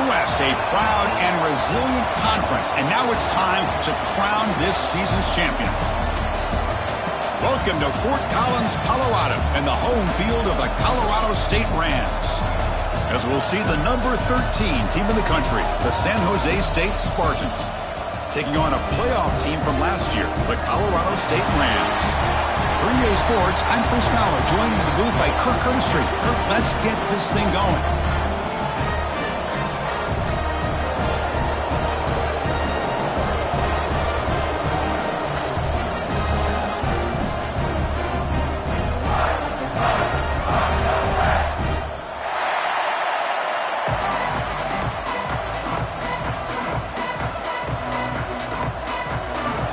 West, a proud and resilient conference. And now it's time to crown this season's champion. Welcome to Fort Collins, Colorado, and the home field of the Colorado State Rams. As we'll see the number 13 team in the country, the San Jose State Spartans, taking on a playoff team from last year, the Colorado State Rams. For EA Sports, I'm Chris Fowler, joined in the booth by Kirk Herbstreit. Kirk, let's get this thing going.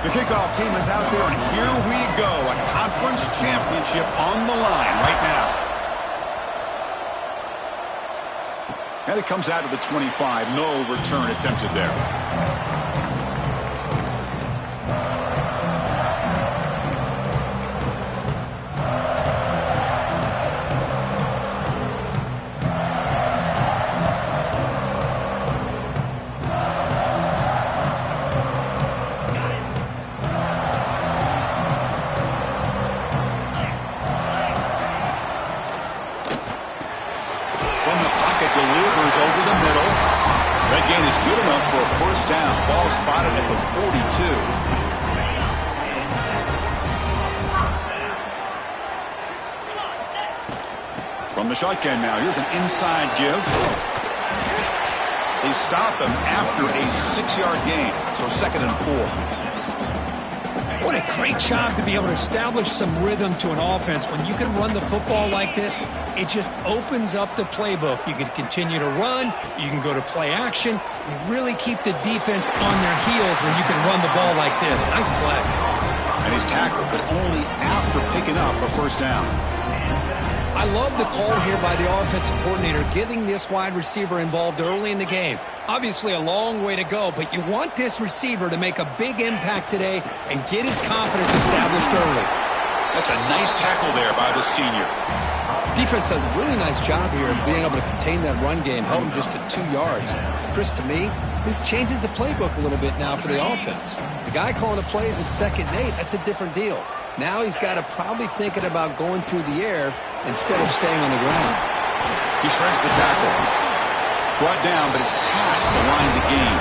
The kickoff team is out there, and here we go. A conference championship on the line right now. And it comes out to the 25. No return attempted there. Delivers over the middle. That gain is good enough for a first down. Ball spotted at the 42. From the shotgun now, here's an inside give. They stop him after a 6-yard gain, so 2nd and 4. What a great job to be able to establish some rhythm to an offense. When you can run the football like this, it just opens up the playbook. You can continue to run. You can go to play action. You really keep the defense on their heels when you can run the ball like this. Nice play. And he's tackled, but only after picking up a first down. I love the call here by the offensive coordinator, getting this wide receiver involved early in the game. Obviously a long way to go, but you want this receiver to make a big impact today and get his confidence established early. That's a nice tackle there by the senior. Defense does a really nice job here of being able to contain that run game, held him just to 2 yards. Chris, to me, this changes the playbook a little bit now for the offense. The guy calling the plays at 2nd and 8, that's a different deal. Now he's got to probably thinking about going through the air instead of staying on the ground. He shreds the tackle. Brought down, but it's past the line to gain.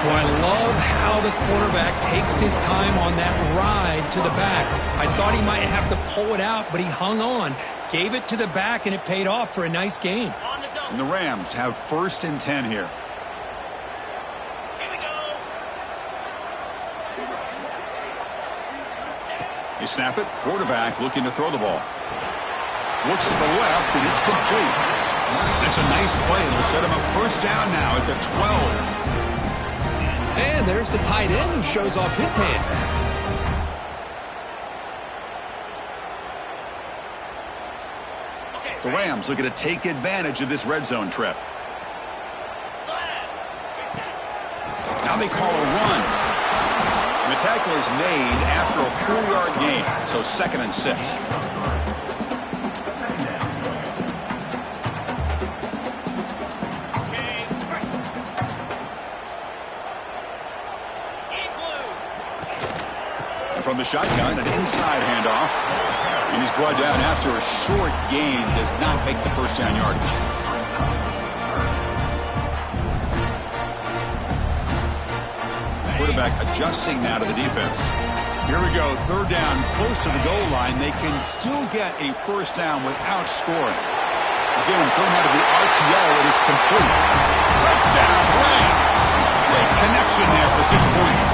Boy, I love how the quarterback takes his time on that ride to the back. I thought he might have to pull it out, but he hung on, gave it to the back, and it paid off for a nice gain. And the Rams have 1st and 10 here. You snap it, quarterback looking to throw the ball. Looks to the left, and it's complete. That's a nice play. It'll set him up first down now at the 12. And there's the tight end who shows off his hands. The Rams looking to take advantage of this red zone trip. Now they call a run. And the tackle is made after a 4-yard gain, so 2nd and 6. And from the shotgun, an inside handoff. And he's brought down after a short gain, does not make the first down yardage. Quarterback adjusting now to the defense. Here we go, 3rd down, close to the goal line. They can still get a first down without scoring. Again, thrown out of the RPO, and it's complete. Touchdown, Rams! Great connection there for 6 points.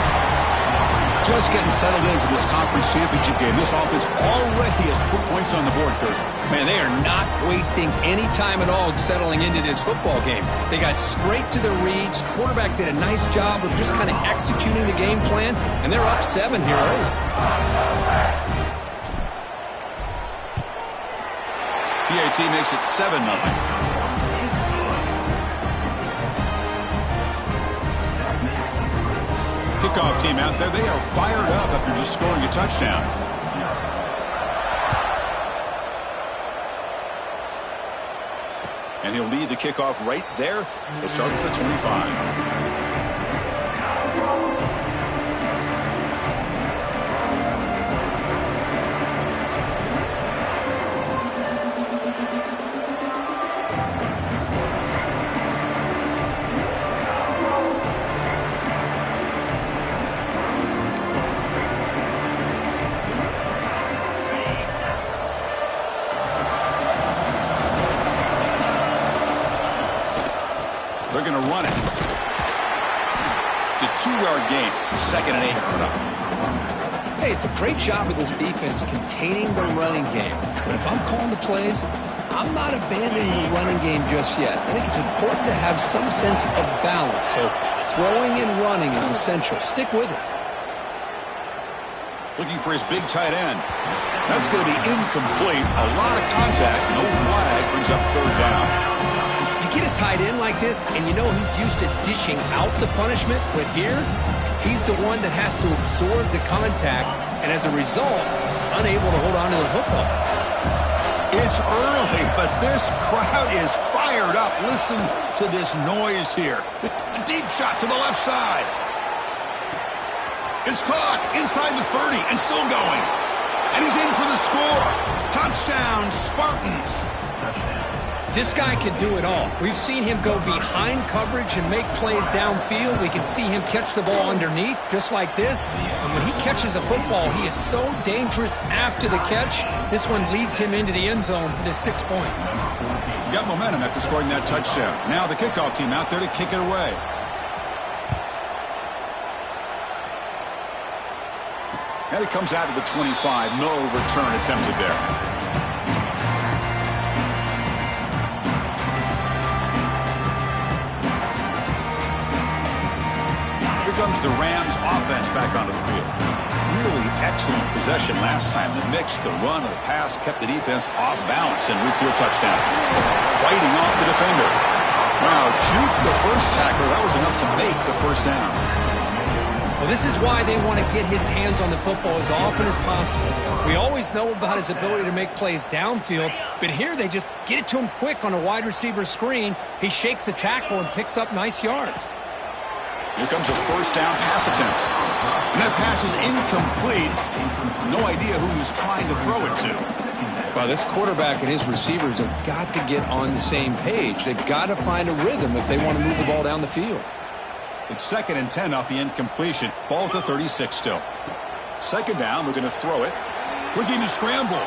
Just getting settled in for this conference championship game. This offense already has put points on the board, Kurt. Man, they are not wasting any time at all settling into this football game. They got straight to the reads. Quarterback did a nice job of just kind of executing the game plan, and they're up 7 here early. PAT makes it 7-0. Kickoff team out there. They are fired up after just scoring a touchdown. And he'll lead the kickoff right there. He'll start at the 25. They're going to run it. It's a 2-yard gain. 2nd and 8 coming up. Hey, it's a great job of this defense containing the running game. But if I'm calling the plays, I'm not abandoning the running game just yet. I think it's important to have some sense of balance. So throwing and running is essential. Stick with it. Looking for his big tight end. That's going to be incomplete. A lot of contact. No flag. Brings up 3rd down. You get a tight end like this, and you know he's used to dishing out the punishment, but here, he's the one that has to absorb the contact, and as a result, he's unable to hold on to the football. It's early, but this crowd is fired up. Listen to this noise here. A deep shot to the left side. It's caught inside the 30 and still going. And he's in for the score. Touchdown, Spartans. This guy can do it all. We've seen him go behind coverage and make plays downfield. We can see him catch the ball underneath, just like this. And when he catches a football, he is so dangerous after the catch. This one leads him into the end zone for the 6 points. Got momentum after scoring that touchdown. Now the kickoff team out there to kick it away. And it comes out of the 25. No return attempted there. Comes the Rams offense back onto the field. Really excellent possession last time. The mix, the run, the pass kept the defense off balance and route to a touchdown. Fighting off the defender. Wow, juked the first tackle. That was enough to make the first down. Well, this is why they want to get his hands on the football as often as possible. We always know about his ability to make plays downfield, but here they just get it to him quick on a wide receiver screen. He shakes the tackle and picks up nice yards. Here comes a first down pass attempt. And that pass is incomplete. No idea who he was trying to throw it to. Well, this quarterback and his receivers have got to get on the same page. They've got to find a rhythm if they want to move the ball down the field. It's 2nd and 10 off the incompletion. Ball at the 36 still. 2nd down, we're going to throw it. Looking to scramble.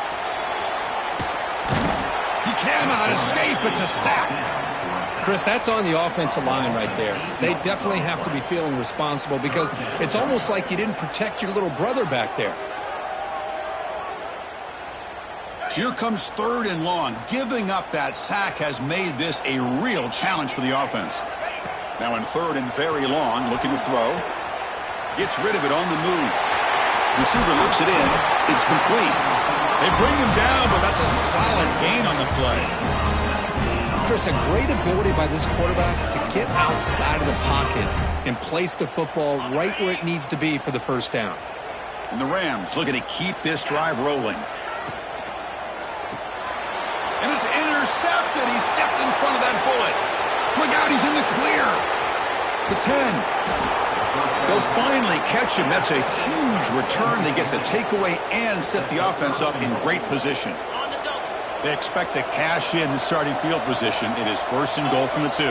He cannot escape. It's a sack. Chris, that's on the offensive line right there. They definitely have to be feeling responsible because it's almost like you didn't protect your little brother back there. So here comes 3rd and long. Giving up that sack has made this a real challenge for the offense. Now in 3rd and very long, looking to throw. Gets rid of it on the move. Receiver looks it in. It's complete. They bring him down, but that's a solid gain on the play. Chris, a great ability by this quarterback to get outside of the pocket and place the football right where it needs to be for the first down. And the Rams looking to keep this drive rolling. And it's intercepted. He stepped in front of that bullet. Look out, he's in the clear. The 10. They'll finally catch him. That's a huge return. They get the takeaway and set the offense up in great position. They expect to cash in the starting field position. It is 1st and goal from the 2.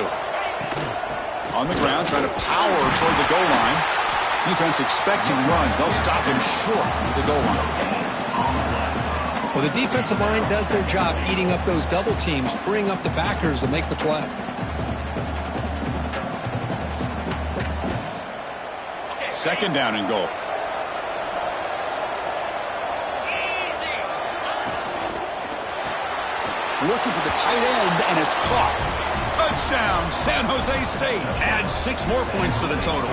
On the ground, trying to power toward the goal line. Defense expecting run. They'll stop him short at the goal line. Well, the defensive line does their job eating up those double teams, freeing up the backers to make the play. Second down and goal. Looking for the tight end, and it's caught. Touchdown, San Jose State. Adds 6 more points to the total.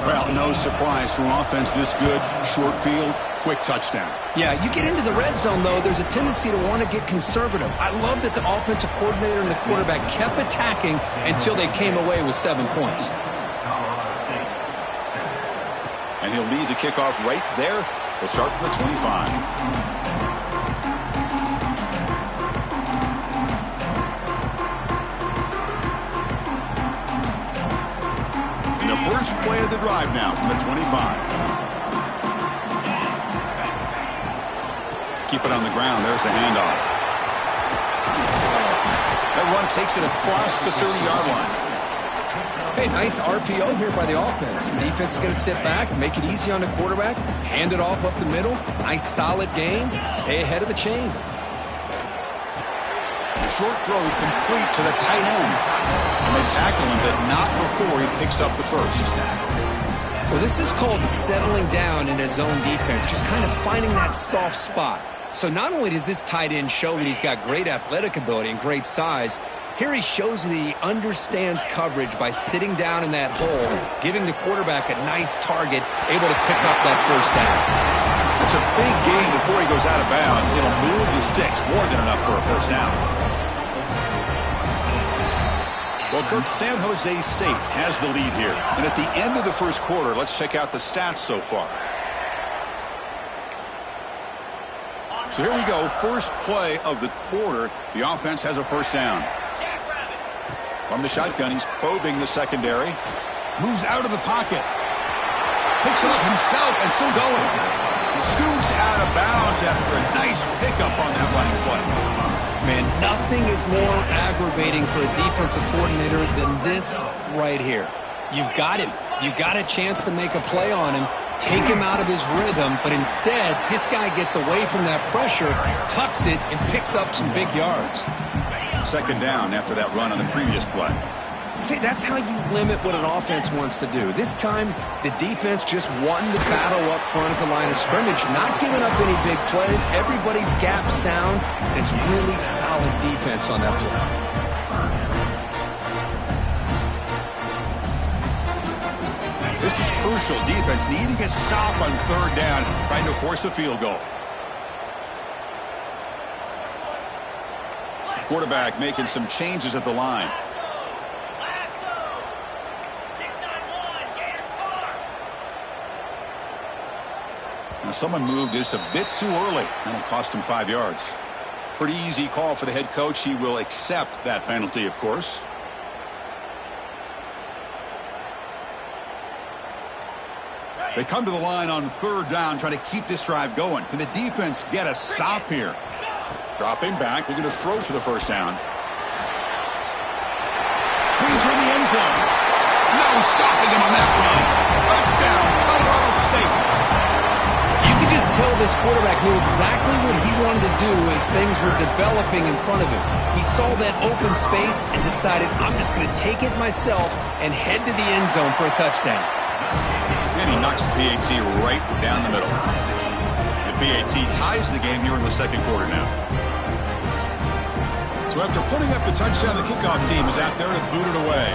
Well, no surprise from offense this good. Short field, quick touchdown. Yeah, you get into the red zone, though, there's a tendency to want to get conservative. I love that the offensive coordinator and the quarterback kept attacking until they came away with 7 points. And he'll lead the kickoff right there. He'll start from the 25. First play of the drive now from the 25. Keep it on the ground. There's the handoff. That run takes it across the 30-yard line. Hey, nice RPO here by the offense. The defense is going to sit back, make it easy on the quarterback, hand it off up the middle. Nice solid game. Stay ahead of the chains. Short throw complete to the tight end. And they tackle him, but not before he picks up the first. Well, this is called settling down in his zone defense, just kind of finding that soft spot. So not only does this tight end show that he's got great athletic ability and great size, here he shows that he understands coverage by sitting down in that hole, giving the quarterback a nice target, able to pick up that first down. It's a big gain before he goes out of bounds. It'll move the sticks, more than enough for a first down. Well, Kirk, San Jose State has the lead here. And at the end of the first quarter, let's check out the stats so far. So here we go, first play of the quarter. The offense has a first down. From the shotgun, he's probing the secondary. Moves out of the pocket. Picks it up himself and still going. He scoots out of bounds after a nice pickup on that running play. Man, nothing is more aggravating for a defensive coordinator than this right here. You've got him. You've got a chance to make a play on him, take him out of his rhythm, but instead, this guy gets away from that pressure, tucks it, and picks up some big yards. Second down after that run on the previous play. See, that's how you limit what an offense wants to do. This time, the defense just won the battle up front at the line of scrimmage, not giving up any big plays. Everybody's gap sound. It's really solid defense on that play. This is crucial. Defense needing a stop on third down, trying to force a field goal. Quarterback making some changes at the line. Now someone moved just a bit too early. That'll cost him 5 yards. Pretty easy call for the head coach. He will accept that penalty, of course. They come to the line on third down, trying to keep this drive going. Can the defense get a stop here? Dropping back, looking to throw for the first down. Brings her in the end zone. No stopping him on that run. Touchdown, Colorado State. You could just tell this quarterback knew exactly what he wanted to do as things were developing in front of him. He saw that open space and decided, I'm just going to take it myself and head to the end zone for a touchdown. And he knocks the PAT right down the middle. The PAT ties the game here in the second quarter now. So after putting up the touchdown, the kickoff team is out there to boot it away.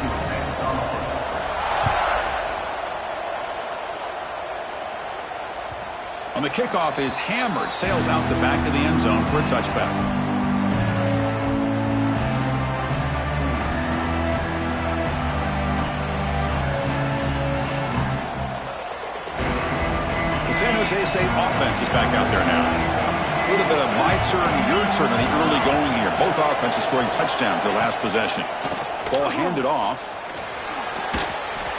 On the kickoff is hammered, sails out the back of the end zone for a touchback. The San Jose State offense is back out there now. A little bit of my turn, your turn in the early going here. Both offenses scoring touchdowns their last possession. Ball handed off.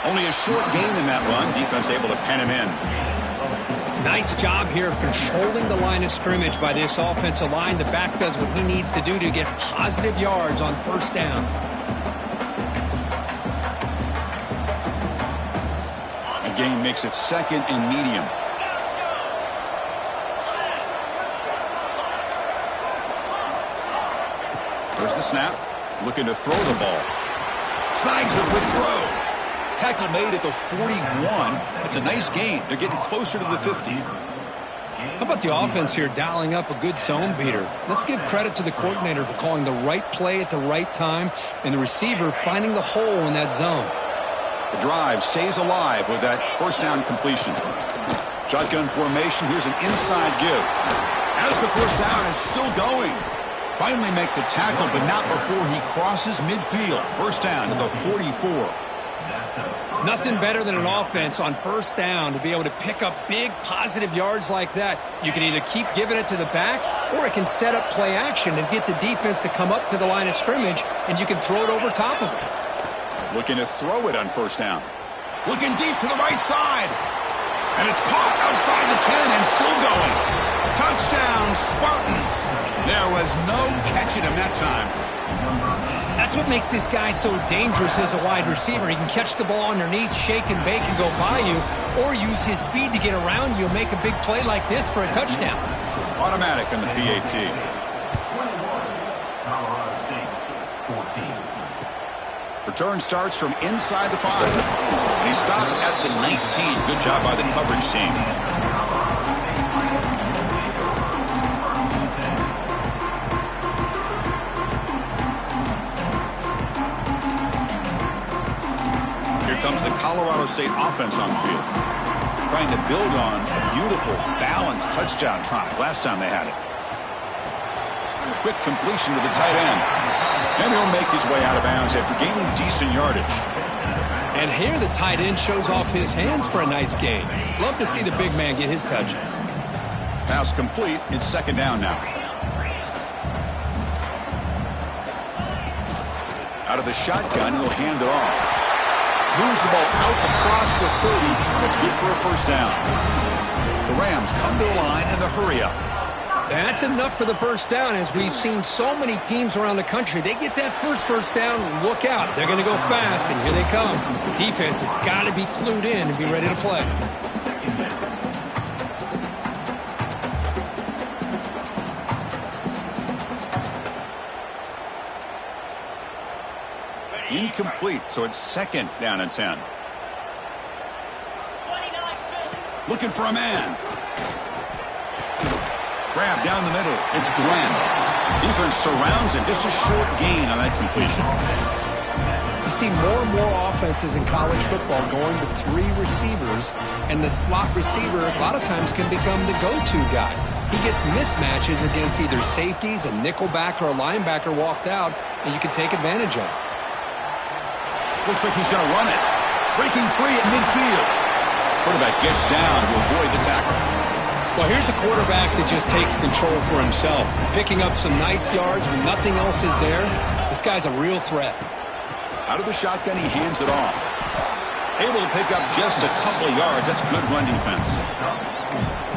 Only a short gain in that run. Defense able to pen him in. Nice job here of controlling the line of scrimmage by this offensive line. The back does what he needs to do to get positive yards on first down. A gain makes it second and medium. There's the snap. Looking to throw the ball. Snags it with throw. Tackle made at the 41. That's a nice gain. They're getting closer to the 50. How about the offense here dialing up a good zone beater? Let's give credit to the coordinator for calling the right play at the right time and the receiver finding the hole in that zone. The drive stays alive with that first down completion. Shotgun formation. Here's an inside give. As the first down is still going. Finally make the tackle, but not before he crosses midfield. First down to the 44. Nothing better than an offense on first down to be able to pick up big positive yards like that. You can either keep giving it to the back, or it can set up play action and get the defense to come up to the line of scrimmage, and you can throw it over top of it. Looking to throw it on first down. Looking deep to the right side. And it's caught outside the 10 and still going. Touchdown, Spartans. There was no catching him that time. That's what makes this guy so dangerous as a wide receiver. He can catch the ball underneath, shake and bake and go by you, or use his speed to get around you and make a big play like this for a touchdown. Automatic on the PAT. Return starts from inside the 5. And he stopped at the 19. Good job by the coverage team. Here comes the Colorado State offense on the field. Trying to build on a beautiful, balanced touchdown drive last time they had it. Quick completion to the tight end. And he'll make his way out of bounds after gaining decent yardage. And here the tight end shows off his hands for a nice gain. Love to see the big man get his touches. Pass complete. It's second down now. Out of the shotgun, he'll hand it off. Moves the ball out across the 30. That's good for a first down. The Rams come to the line in the hurry-up. That's enough for the first down. As we've seen so many teams around the country, they get that first down, look out. They're going to go fast, and here they come. The defense has got to be clued in and be ready to play. Incomplete, so it's second down and 10. Looking for a man. Grab down the middle. It's Glenn. Defense surrounds him. Just a short gain on that completion. You see more and more offenses in college football going to 3 receivers, and the slot receiver a lot of times can become the go-to guy. He gets mismatches against either safeties, a nickelback, or a linebacker walked out, and you can take advantage of it. Looks like he's going to run it. Breaking free at midfield. Quarterback gets down to avoid the tackle. Well, here's a quarterback that just takes control for himself, picking up some nice yards when nothing else is there. This guy's a real threat. Out of the shotgun, he hands it off. Able to pick up just a couple of yards. That's good run defense.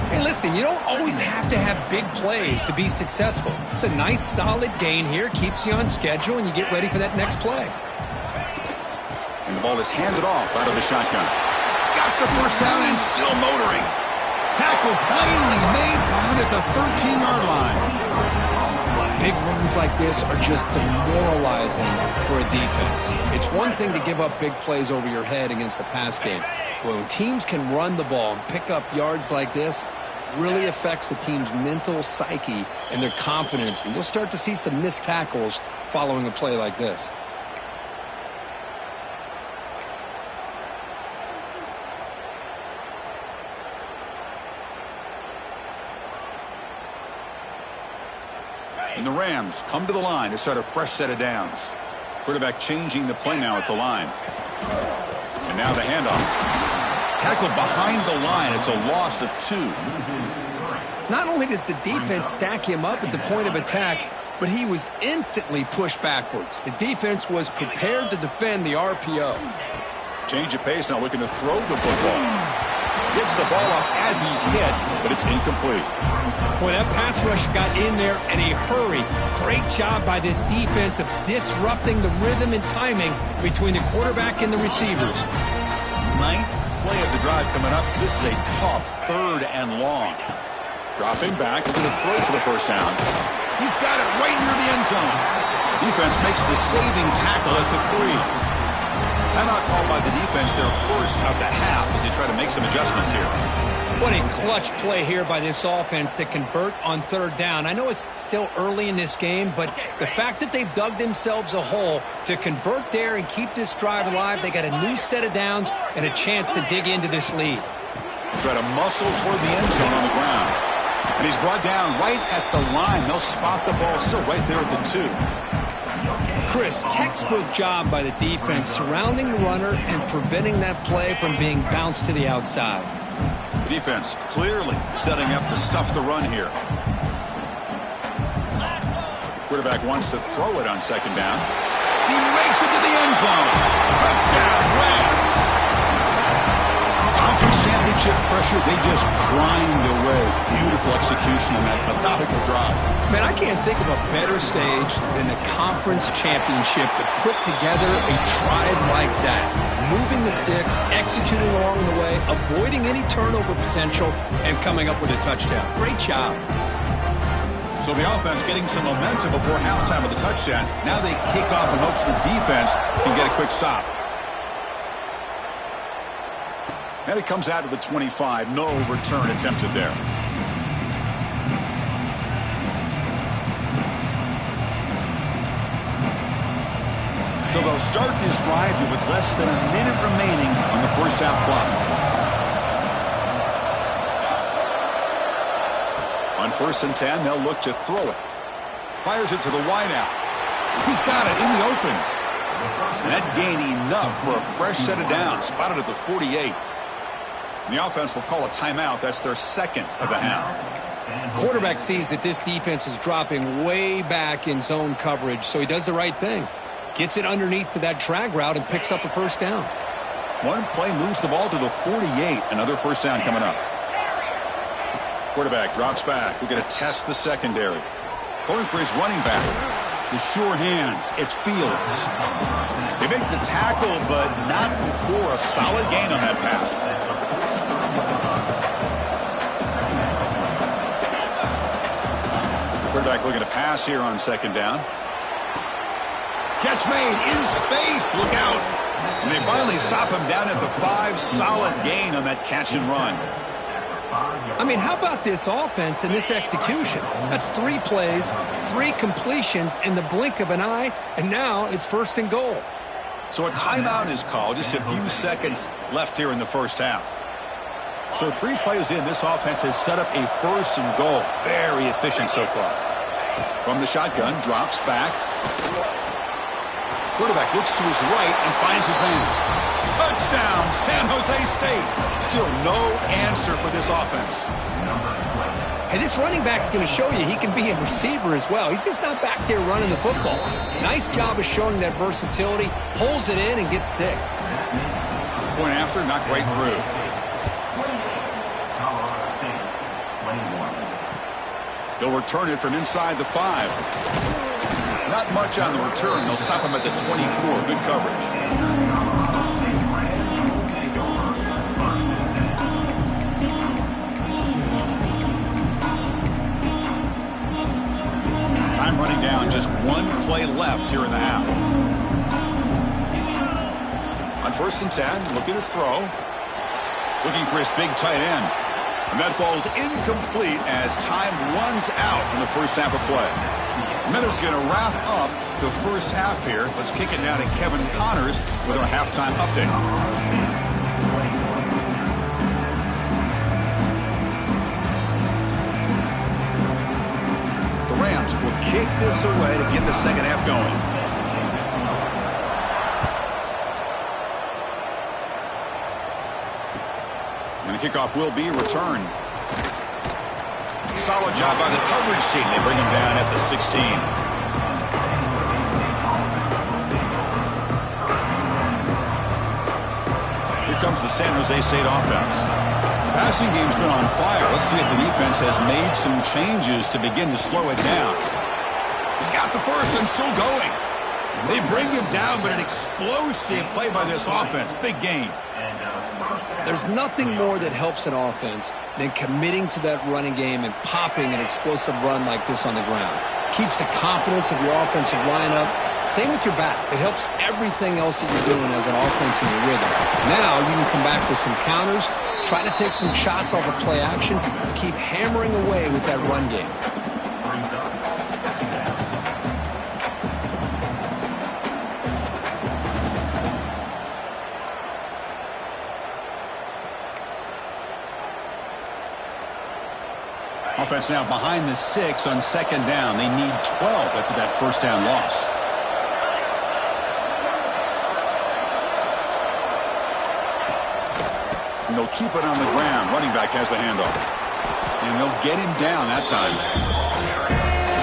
Hey, listen, you don't always have to have big plays to be successful. It's a nice, solid gain here, keeps you on schedule, and you get ready for that next play. And the ball is handed off out of the shotgun. He's got the first down and still motoring. Tackle finally made down at the 13-yard line. Big runs like this are just demoralizing for a defense. It's one thing to give up big plays over your head against the pass game. But when teams can run the ball and pick up yards like this, it really affects the team's mental psyche and their confidence. And you'll start to see some missed tackles following a play like this. And the Rams come to the line to start a fresh set of downs. Quarterback changing the play now at the line. And now the handoff. Tackled behind the line. It's a loss of 2. Not only does the defense stack him up at the point of attack, but he was instantly pushed backwards. The defense was prepared to defend the RPO. Change of pace now, looking to throw the football. Gets the ball up as he's hit, but it's incomplete. Boy, that pass rush got in there in a hurry. Great job by this defense of disrupting the rhythm and timing between the quarterback and the receivers. 9th play of the drive coming up. This is a tough 3rd and long. Dropping back, looking to throw for the first down. He's got it right near the end zone. Defense makes the saving tackle at the 3. Timeout called by the defense, their first of the half, as they try to make some adjustments here. What a clutch play here by this offense to convert on 3rd down. I know it's still early in this game, but the fact that they've dug themselves a hole to convert there and keep this drive alive, they got a new set of downs and a chance to dig into this lead. Try to muscle toward the end zone on the ground. And he's brought down right at the line. They'll spot the ball still right there at the 2. Chris, textbook job by the defense surrounding the runner and preventing that play from being bounced to the outside. The defense clearly setting up to stuff the run here. Quarterback wants to throw it on 2nd down. He makes it to the end zone. Touchdown, Rams. championship pressure, they just grind away. Beautiful execution on that methodical drive. Man, I can't think of a better stage than the conference championship to put together a drive like that. Moving the sticks, executing along the way, avoiding any turnover potential, and coming up with a touchdown. Great job. So the offense getting some momentum before halftime with the touchdown. Now they kick off in hopes the defense can get a quick stop. And it comes out to the 25. No return attempted there. So they'll start this drive here with less than a minute remaining on the first half clock. On 1st and 10, they'll look to throw it. Fires it to the wideout. He's got it in the open. And that gained enough for a fresh set of downs. Spotted at the 48. And the offense will call a timeout. That's their second of the half. Quarterback sees that this defense is dropping way back in zone coverage, so he does the right thing. Gets it underneath to that drag route and picks up a first down. One play moves the ball to the 48. Another first down coming up. Quarterback drops back. We're going to test the secondary. Going for his running back. The sure hands. It's Fields. They make the tackle, but not before a solid gain on that pass. Quarterback looking to pass here on second down. Catch made in space. Look out. And they finally stop him down at the 5. Solid gain on that catch and run. I mean, how about this offense and this execution? That's 3 plays, 3 completions in the blink of an eye, and now it's 1st and goal. So a timeout is called. Just a few seconds left here in the first half. So 3 plays in, this offense has set up a 1st and goal. Very efficient so far. From the shotgun, drops back. Quarterback looks to his right and finds his man. Touchdown, San Jose State. Still no answer for this offense. Hey, this running back's going to show you he can be a receiver as well. He's just not back there running the football. Nice job of showing that versatility. Pulls it in and gets 6. Point after, knocked right through. They'll return it from inside the 5. Not much on the return. They'll stop him at the 24. Good coverage. Time running down. Just 1 play left here in the half. On 1st and 10, looking to throw. Looking for his big tight end. And that falls incomplete as time runs out in the first half of play. Miller's going to wrap up the first half here. Let's kick it now to Kevin Connors with our halftime update. The Rams will kick this away to get the second half going. And the kickoff will be returned. Solid job by the coverage team. They bring him down at the 16. Here comes the San Jose State offense. The passing game's been on fire. Let's see if the defense has made some changes to begin to slow it down. He's got the first and still going. They bring him down, but an explosive play by this offense. Big gain. There's nothing more that helps an offense than committing to that running game and popping an explosive run like this on the ground. Keeps the confidence of your offensive lineup. Same with your back. It helps everything else that you're doing as an offense in your rhythm. Now you can come back with some counters, try to take some shots off of play action, and keep hammering away with that run game. Offense now behind the 6 on second down. They need 12 after that first down loss. And they'll keep it on the ground. Running back has the handoff. And they'll get him down that time.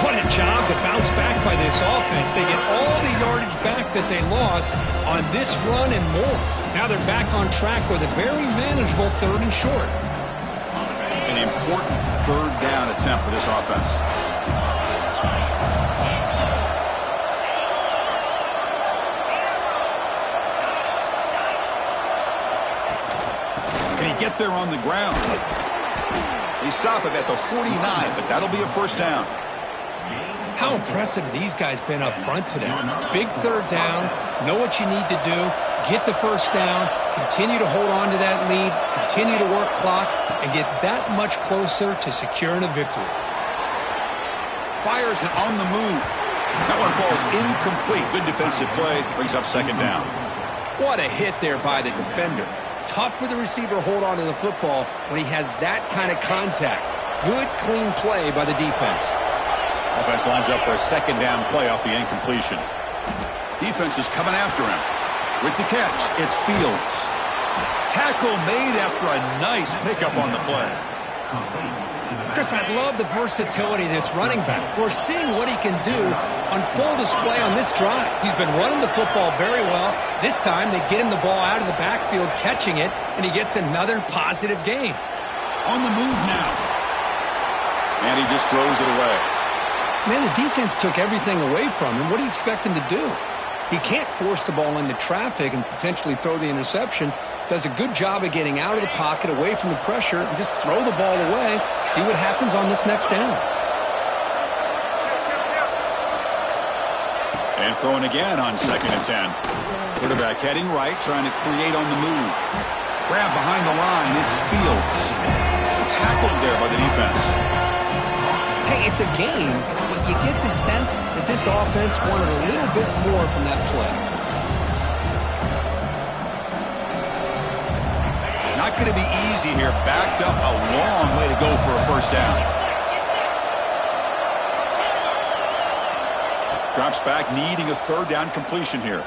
What a job to bounce back by this offense. They get all the yardage back that they lost on this run and more. Now they're back on track with a very manageable 3rd and short. An important 3rd down attempt for this offense. Can he get there on the ground? They stop him at the 49, but that'll be a 1st down. How impressive these guys been up front today. Big 3rd down, know what you need to do, get the 1st down, continue to hold on to that lead, continue to work clock, and get that much closer to securing a victory. Fires it on the move. That one falls incomplete. Good defensive play, brings up 2nd down. What a hit there by the defender. Tough for the receiver to hold on to the football when he has that kind of contact. Good, clean play by the defense. Offense lines up for a 2nd down play off the incompletion. Defense is coming after him. With the catch, it's Fields. Tackle made after a nice pickup on the play. Chris, I love the versatility of this running back. We're seeing what he can do on full display on this drive. He's been running the football very well. This time, they get him the ball out of the backfield, catching it, and he gets another positive gain. On the move now. And he just throws it away. Man, the defense took everything away from him. What do you expect him to do? He can't force the ball into traffic and potentially throw the interception. Does a good job of getting out of the pocket, away from the pressure, and just throw the ball away. See what happens on this next down. And throwing again on 2nd and 10. Quarterback heading right, trying to create on the move. Grab behind the line, it's Fields. Tackled there by the defense. Hey, it's a game, but you get the sense that this offense wanted a little bit more from that play. Not going to be easy here. Backed up a long way to go for a 1st down. Drops back, needing a 3rd down completion here.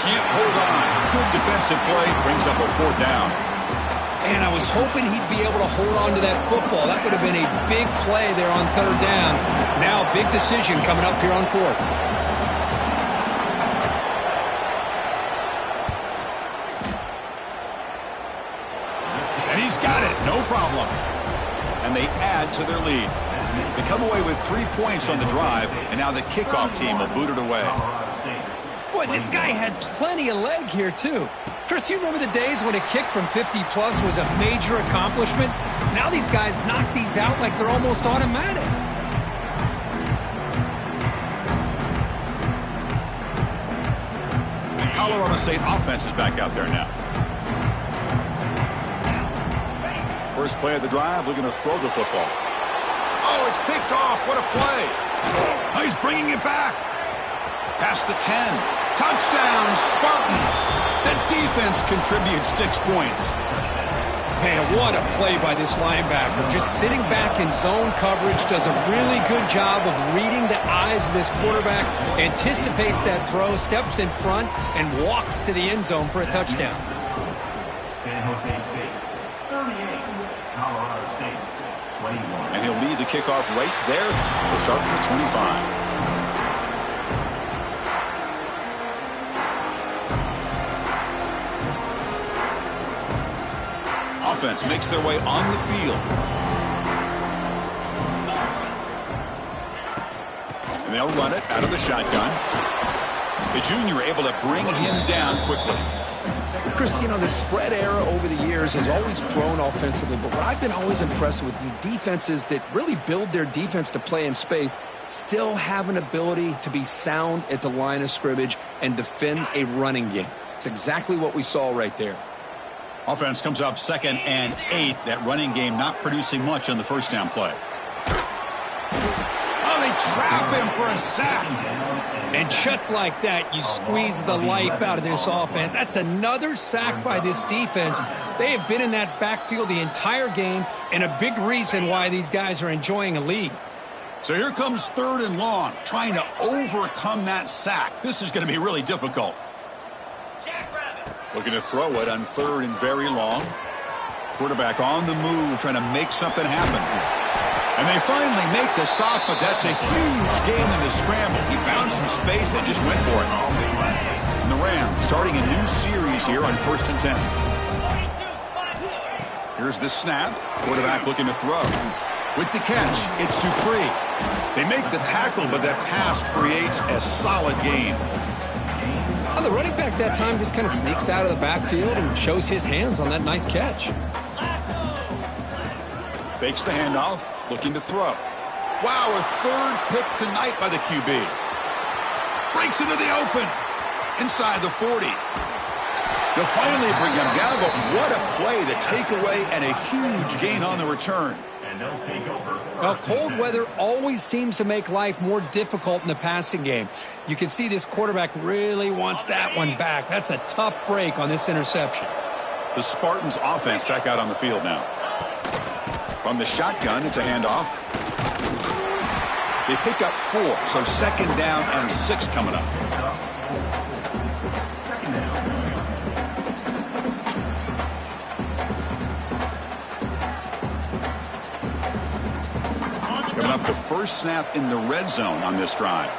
Can't hold on. Good defensive play. Brings up a 4th down. And I was hoping he'd be able to hold on to that football. That would have been a big play there on 3rd down. Now a big decision coming up here on 4th. And he's got it. No problem. And they add to their lead. They come away with 3 points on the drive, and now the kickoff team will boot it away. Boy, this guy had plenty of leg here, too. Chris, you remember the days when a kick from 50-plus was a major accomplishment? Now these guys knock these out like they're almost automatic. The Colorado State offense is back out there now. First play of the drive, looking to throw the football. Oh, it's picked off. What a play. Oh, he's bringing it back. Past the 10. Touchdown, Spartans. The defense contributes 6 points. Man, what a play by this linebacker. Just sitting back in zone coverage, does a really good job of reading the eyes of this quarterback, anticipates that throw, steps in front, and walks to the end zone for a touchdown. San Jose State, 38. Colorado State, 21. And he'll lead the kickoff right there to start with the 25. Offense makes their way on the field. And they'll run it out of the shotgun. The junior able to bring him down quickly. Chris, you know, the spread era over the years has always grown offensively, but what I've been always impressed with defenses that really build their defense to play in space still have an ability to be sound at the line of scrimmage and defend a running game. It's exactly what we saw right there. Offense comes up 2nd and 8. That running game not producing much on the 1st down play. Oh, they trap him for a sack. And just like that, you squeeze the life out of this offense. That's another sack by this defense. They have been in that backfield the entire game, and a big reason why these guys are enjoying a lead. So here comes 3rd and long, trying to overcome that sack. This is going to be really difficult. Looking to throw it on 3rd and very long. Quarterback on the move, trying to make something happen. And they finally make the stop, but that's a huge gain in the scramble. He found some space and just went for it. And the Rams starting a new series here on 1st and 10. Here's the snap. Quarterback looking to throw. With the catch, it's Dupree. They make the tackle, but that pass creates a solid gain. Well, the running back that time just kind of sneaks out of the backfield and shows his hands on that nice catch. Fakes the handoff, looking to throw. Wow, a third pick tonight by the QB. Breaks into the open. Inside the 40. They'll finally bring him down, but what a play, the takeaway, and a huge gain on the return. And they'll take over. Well, cold weather always seems to make life more difficult in the passing game. You can see this quarterback really wants that one back. That's a tough break on this interception. The Spartans offense back out on the field now. From the shotgun, it's a handoff. They pick up 4, so 2nd down and 6 coming up. Second down. Coming up the first snap in the red zone on this drive.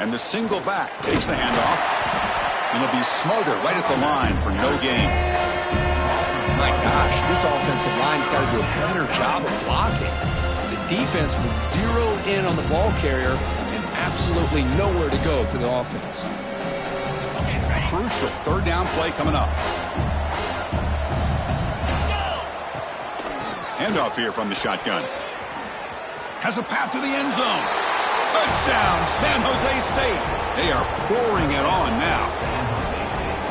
And the single back takes the handoff. And he'll be smothered right at the line for no gain. My gosh, this offensive line's got to do a better job of blocking. The defense was zeroed in on the ball carrier and absolutely nowhere to go for the offense. Crucial 3rd down play coming up. Handoff here from the shotgun. Has a path to the end zone. Touchdown, San Jose State. They are pouring it on now.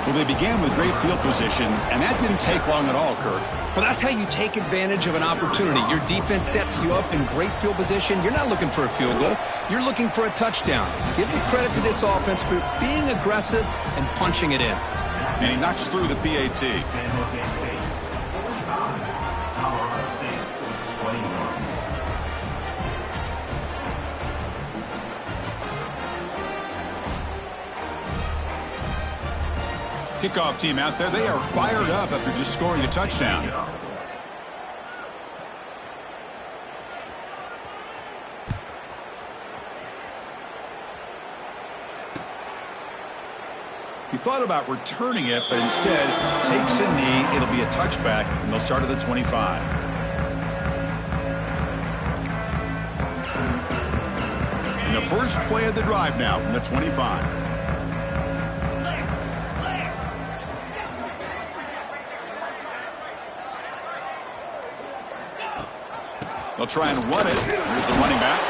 Well, they began with great field position, and that didn't take long at all, Kirk. Well, that's how you take advantage of an opportunity. Your defense sets you up in great field position. You're not looking for a field goal. You're looking for a touchdown. Give the credit to this offense for being aggressive and punching it in. And he knocks through the PAT. San Jose State. 45. Colorado State. 21. Kickoff team out there, they are fired up after just scoring a touchdown. He thought about returning it, but instead takes a knee. It'll be a touchback, and they'll start at the 25. And the first play of the drive now from the 25. They'll try and run it. Here's the running back.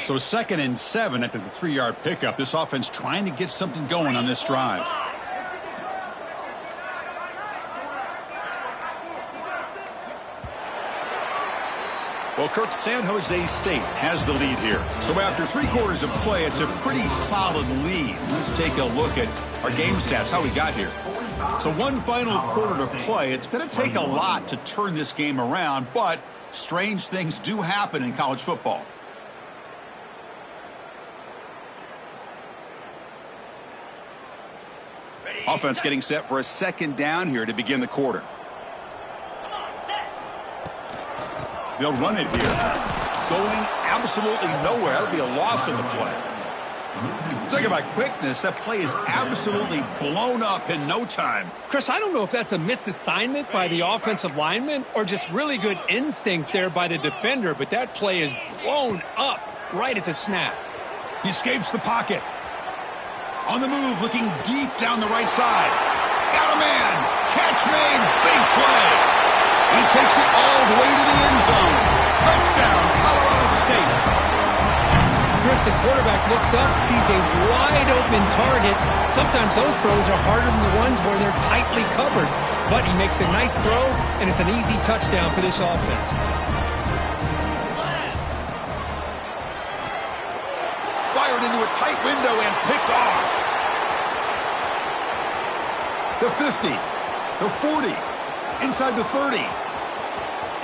So 2nd and 7 after the 3-yard pickup. This offense trying to get something going on this drive. Well, Kirk, San Jose State has the lead here. So after 3 quarters of play, it's a pretty solid lead. Let's take a look at our game stats, how we got here. So 1 final quarter to play. It's going to take a lot to turn this game around, but strange things do happen in college football. Offense getting set for a 2nd down here to begin the quarter. They'll run it here. Going absolutely nowhere. That'll be a loss of the play. Talking about quickness, that play is absolutely blown up in no time. Chris, I don't know if that's a misassignment by the offensive lineman or just really good instincts there by the defender, but that play is blown up right at the snap. He escapes the pocket. On the move, looking deep down the right side. Got a man. Catch made. Big play. He takes it all the way to the end zone. Touchdown, Colorado State. Chris, the quarterback looks up, sees a wide-open target. Sometimes those throws are harder than the ones where they're tightly covered. But he makes a nice throw, and it's an easy touchdown for this offense. Fired into a tight window and picked off. The 50, the 40, inside the 30,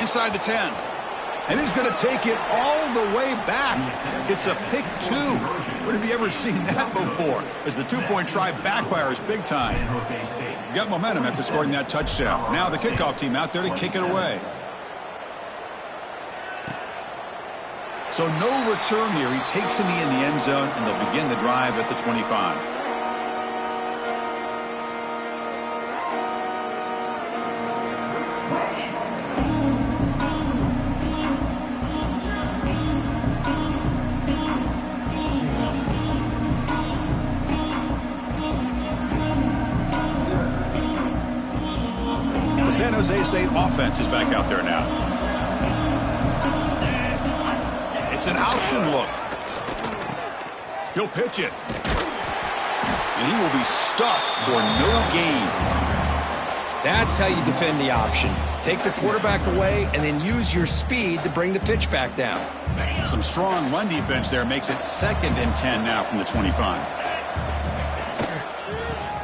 inside the 10. And he's going to take it all the way back. It's a pick 2. When have you ever seen that before? As the two-point try backfires big time. Got momentum after scoring that touchdown. Now the kickoff team out there to kick it away. So no return here. He takes a knee in the end zone, and they'll begin the drive at the 25. The San Jose State offense is back out there now. It's an option look. He'll pitch it. And he will be stuffed for no gain. That's how you defend the option. Take the quarterback away and then use your speed to bring the pitch back down. Some strong run defense there makes it 2nd and 10 now from the 25.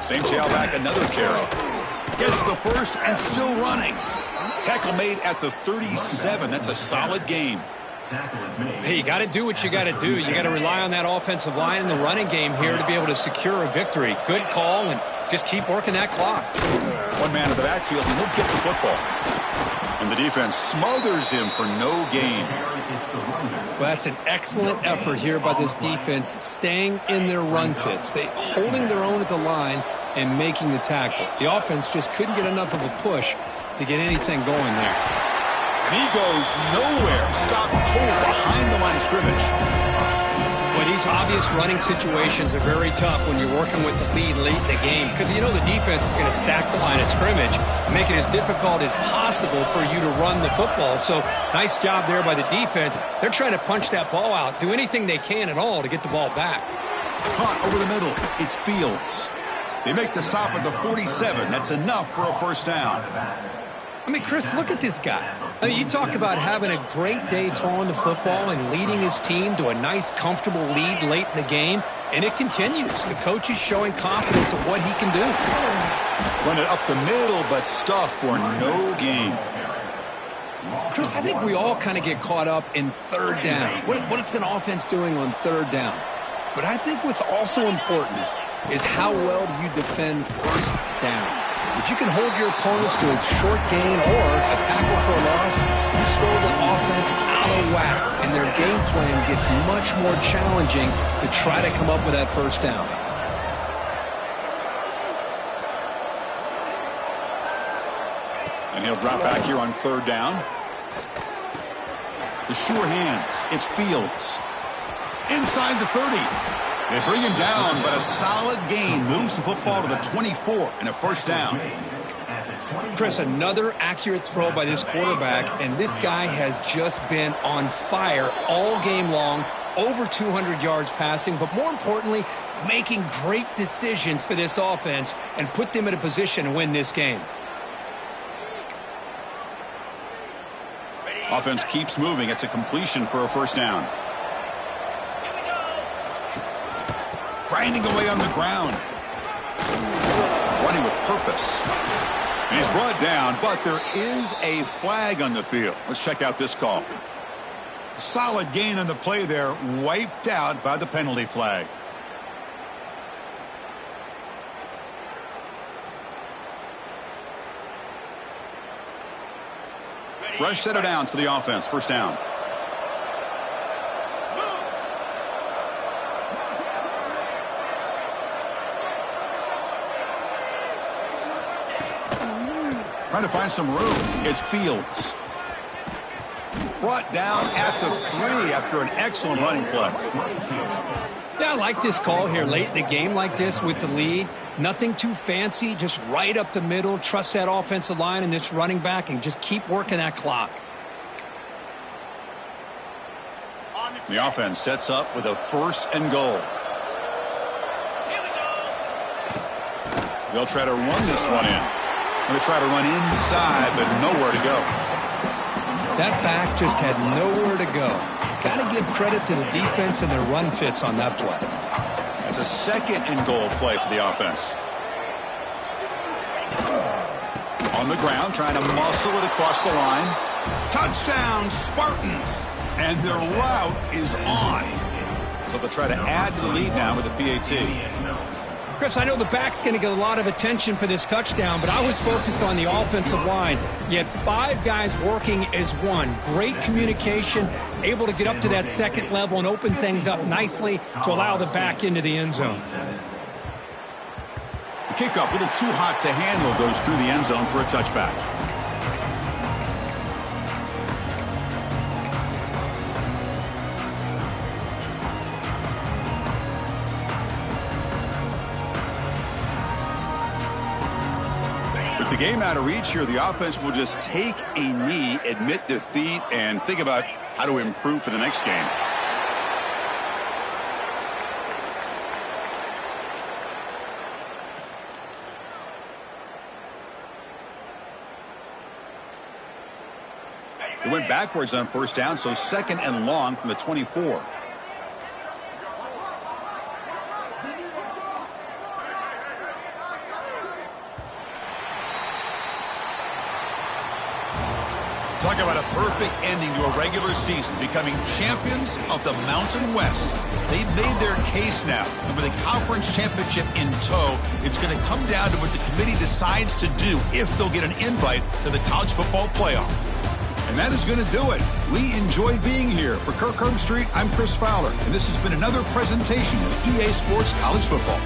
Same tailback, another carry. Gets the first and still running. Tackle made at the 37. That's a solid gain. Hey, you got to do what you got to do. You got to rely on that offensive line in the running game here to be able to secure a victory. Good call, and just keep working that clock. One man in the backfield, and he'll get the football. And the defense smothers him for no gain. Well, that's an excellent effort here by this defense, staying in their run fits. They holding their own at the line and making the tackle. The offense just couldn't get enough of a push to get anything going there. And he goes nowhere. Stopped cold behind the line of scrimmage. Well, these obvious running situations are very tough when you're working with the lead late in the game because you know the defense is going to stack the line of scrimmage, make it as difficult as possible for you to run the football. So nice job there by the defense. They're trying to punch that ball out, do anything they can at all to get the ball back. Caught over the middle. It's Fields. They make the stop at the 47. That's enough for a first down. I mean, Chris, look at this guy. I mean, you talk about having a great day throwing the football and leading his team to a nice, comfortable lead late in the game, and it continues. The coach is showing confidence of what he can do. Run it up the middle, but stuff for no gain. Chris, I think we all kind of get caught up in third down. What's an offense doing on third down? But I think what's also important is how well do you defend first down. If you can hold your opponents to a short gain or a tackle for a loss, you throw the offense out of whack, and their game plan gets much more challenging to try to come up with that first down. And he'll drop back here on third down. The sure hands. It's Fields. Inside the 30. They bring him down, but a solid gain moves the football to the 24 and a first down. Chris, another accurate throw by this quarterback, and this guy has just been on fire all game long, over 200 yards passing, but more importantly, making great decisions for this offense and put them in a position to win this game. Offense keeps moving. It's a completion for a first down. Grinding away on the ground. Running with purpose. And he's brought down, but there is a flag on the field. Let's check out this call. Solid gain on the play there, wiped out by the penalty flag. Fresh set of downs for the offense. First down. Trying to find some room. It's Fields. Brought down at the 3 after an excellent running play. Yeah, I like this call here late in the game like this with the lead. Nothing too fancy, just right up the middle. Trust that offensive line and this running back and just keep working that clock. The offense sets up with a 1st and goal. They'll try to run this one in. Going to try to run inside, but nowhere to go. That back just had nowhere to go. Got to give credit to the defense and their run fits on that play. That's a 2nd and goal play for the offense. On the ground, trying to muscle it across the line. Touchdown, Spartans! And their route is on. So they'll try to add to the lead now with a PAT. Chris, I know the back's going to get a lot of attention for this touchdown, but I was focused on the offensive line. You had 5 guys working as one. Great communication, able to get up to that 2nd level and open things up nicely to allow the back into the end zone. The kickoff, a little too hot to handle, goes through the end zone for a touchback. With the game out of reach here, the offense will just take a knee, admit defeat, and think about how to improve for the next game. It went backwards on 1st down, so 2nd and long from the 24. Talk about a perfect ending to a regular season, becoming champions of the Mountain West. They've made their case now, and with a conference championship in tow, it's going to come down to what the committee decides to do if they'll get an invite to the college football playoff. And that is going to do it. We enjoyed being here. For Kirk Herbstreit, I'm Chris Fowler, and this has been another presentation of EA Sports College Football.